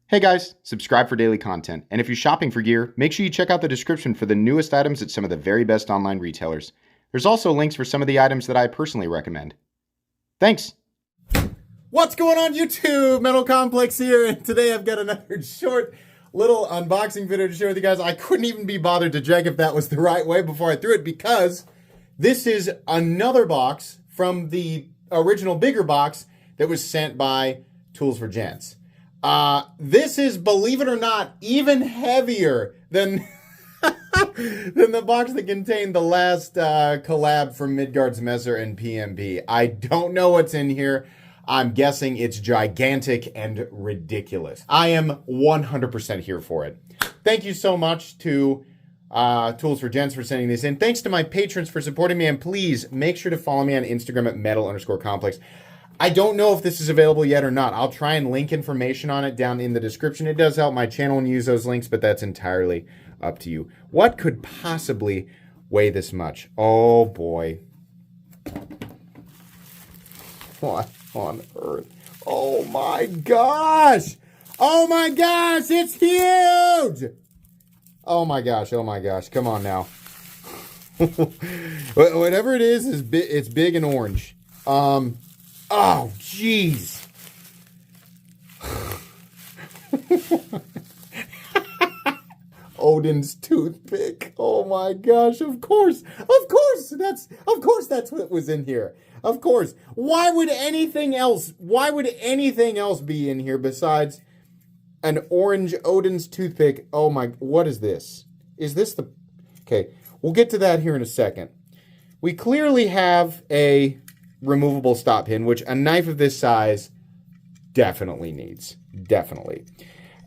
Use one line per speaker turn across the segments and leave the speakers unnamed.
Hey guys, subscribe for daily content, and if you're shopping for gear, make sure you check out the description for the newest items at some of the very best online retailers. There's also links for some of the items that I personally recommend. Thanks!
What's going on YouTube? Metal Complex here, and today I've got another short little unboxing video to share with you guys. I couldn't even be bothered to check if that was the right way before I threw it, because this is another box from the original bigger box that was sent by Tools for Gents. This is, believe it or not, even heavier than than the box that contained the last collab from Midgards, Messer, and PMP. I don't know what's in here. I'm guessing it's gigantic and ridiculous. I am 100% here for it. Thank you so much to Tools for Gents for sending this in. Thanks to my patrons for supporting me, and please make sure to follow me on Instagram at metal_complex. I don't know if this is available yet or not. I'll try and link information on it down in the description. It does help my channel and use those links, but that's entirely up to you. What could possibly weigh this much? Oh boy. What on earth? Oh my gosh! Oh my gosh, it's huge! Oh my gosh, come on now. Whatever it is it's big and orange. Oh, jeez. Odin's toothpick. Oh my gosh, of course that's what was in here. Of course. Why would anything else be in here besides an orange Odin's toothpick? Oh my, what is this? Is this the... Okay, we'll get to that here in a second. We clearly have a removable stop pin, which a knife of this size definitely needs. Definitely.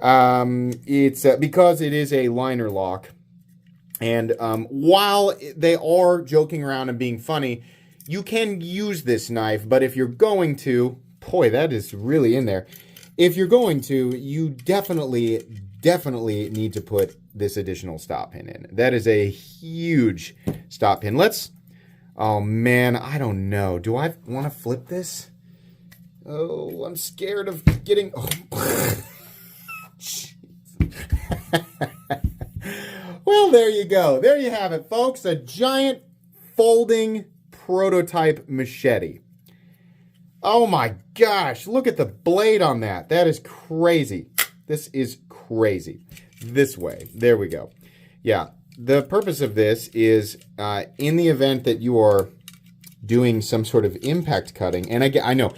It's because it is a liner lock, and while they are joking around and being funny, you can use this knife, but if you're going to, boy, that is really in there. If you're going to, you definitely need to put this additional stop pin in. That is a huge stop pin. Oh man, I don't know. Do I want to flip this? Oh, I'm scared of getting... Oh. Well, there you go. There you have it, folks. A giant folding prototype machete. Oh my gosh, look at the blade on that. That is crazy. This is crazy. This way. There we go. Yeah. The purpose of this is in the event that you are doing some sort of impact cutting, and I know,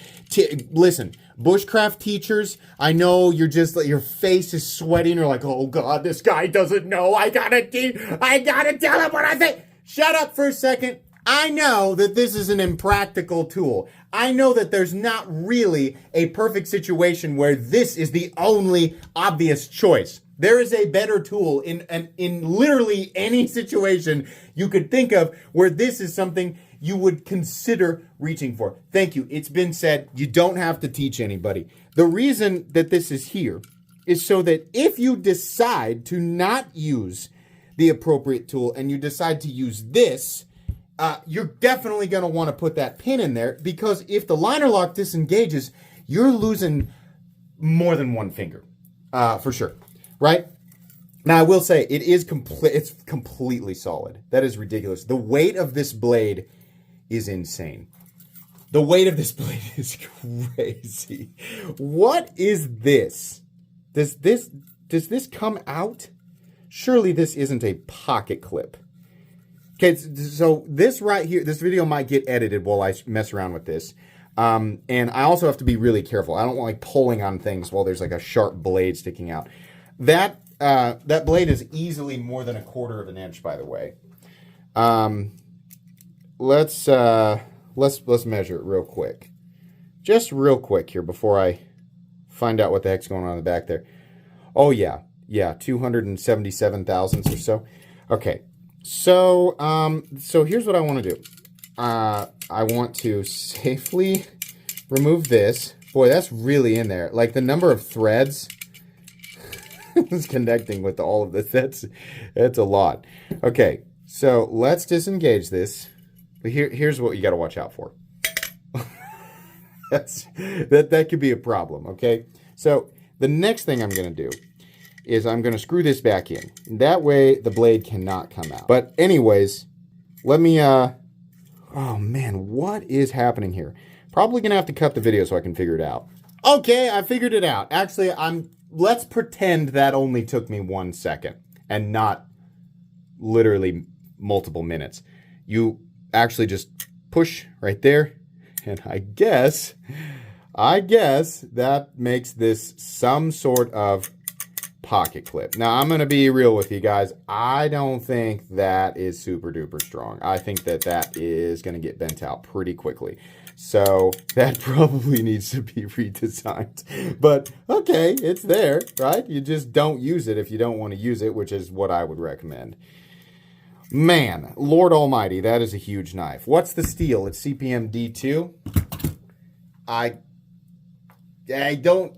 listen, bushcraft teachers, I know you're just like, your face is sweating, you're like, oh God, this guy doesn't know, I gotta tell him what I think. Shut up for a second. I know that this is an impractical tool. I know that there's not really a perfect situation where this is the only obvious choice. There is a better tool in literally any situation you could think of where this is something you would consider reaching for. Thank you. It's been said, you don't have to teach anybody. The reason that this is here is so that if you decide to not use the appropriate tool and you decide to use this, you're definitely going to want to put that pin in there, because if the liner lock disengages, you're losing more than one finger, for sure. Right? Now, I will say, it's completely solid. That is ridiculous. The weight of this blade is insane. The weight of this blade is crazy. What is this? Does this come out? Surely this isn't a pocket clip. Okay, so this right here, this video might get edited while I mess around with this. And I also have to be really careful. I don't want like pulling on things while there's like a sharp blade sticking out. That blade is easily more than 1/4 of an inch, by the way. Let's measure it real quick. Just real quick here before I find out what the heck's going on in the back there. Oh yeah, 277 thousandths or so. Okay, so here's what I want to do. I want to safely remove this. Boy, that's really in there. Like the number of threads is connecting with all of this. That's a lot. Okay, so let's disengage this. But here's what you got to watch out for. That could be a problem. Okay, so the next thing I'm going to do is I'm going to screw this back in. That way the blade cannot come out. But anyways, let me, oh man, what is happening here? Probably going to have to cut the video so I can figure it out. Okay, I figured it out. Actually, let's pretend that only took me 1 second and not literally multiple minutes. You actually just push right there, and I guess that makes this some sort of pocket clip. Now, I'm going to be real with you guys. I don't think that is super duper strong. I think that is going to get bent out pretty quickly. So that probably needs to be redesigned. But okay, it's there, right? You just don't use it if you don't want to use it, which is what I would recommend. Man, Lord Almighty, that is a huge knife. What's the steel? It's CPM D2. I don't.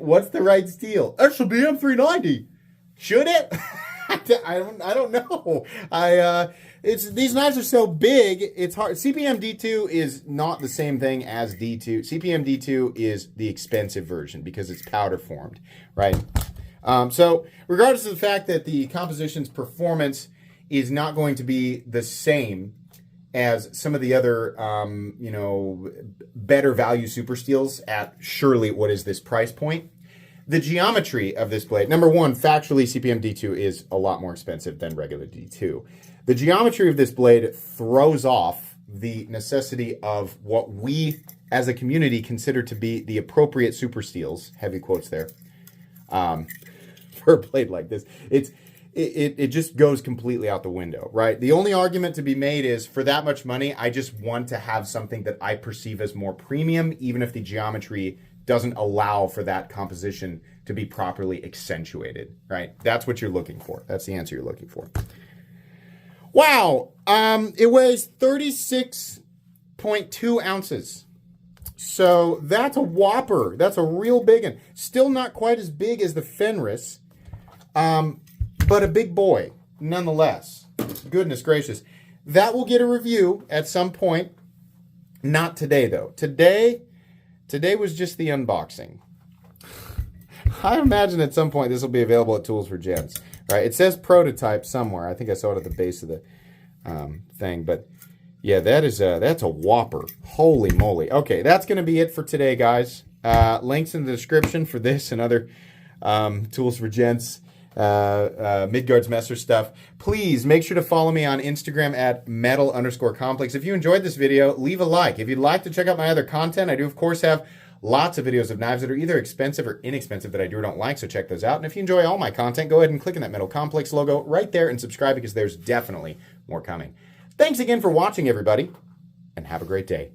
What's the right steel? That should be M390. Should it? I don't know. These knives are so big, it's hard. CPM D2 is not the same thing as D2. CPM D2 is the expensive version because it's powder formed, right? So regardless of the fact that the composition's performance is not going to be the same as some of the other, better value super steels at surely what is this price point. The geometry of this blade, number one, factually, CPM D2 is a lot more expensive than regular D2. The geometry of this blade throws off the necessity of what we as a community consider to be the appropriate super steels, heavy quotes there, for a blade like this. It just goes completely out the window, right? The only argument to be made is for that much money, I just want to have something that I perceive as more premium, even if the geometry doesn't allow for that composition to be properly accentuated, right? That's what you're looking for. That's the answer you're looking for. Wow. It weighs 36.2 ounces. So that's a whopper. That's a real big one. Still not quite as big as the Fenris, but a big boy nonetheless. Goodness gracious. That will get a review at some point. Not today, though. Today was just the unboxing. I imagine at some point this will be available at Tools for Gents. Right? It says prototype somewhere. I think I saw it at the base of the thing. But yeah, that's a whopper. Holy moly. Okay, that's going to be it for today, guys. Links in the description for this and other Tools for Gents, Midgards Messer stuff. Please make sure to follow me on Instagram at metal_complex. If you enjoyed this video, leave a like. If you'd like to check out my other content, I do, of course, have lots of videos of knives that are either expensive or inexpensive that I do or don't like, so check those out. And if you enjoy all my content, go ahead and click on that Metal Complex logo right there and subscribe because there's definitely more coming. Thanks again for watching, everybody, and have a great day.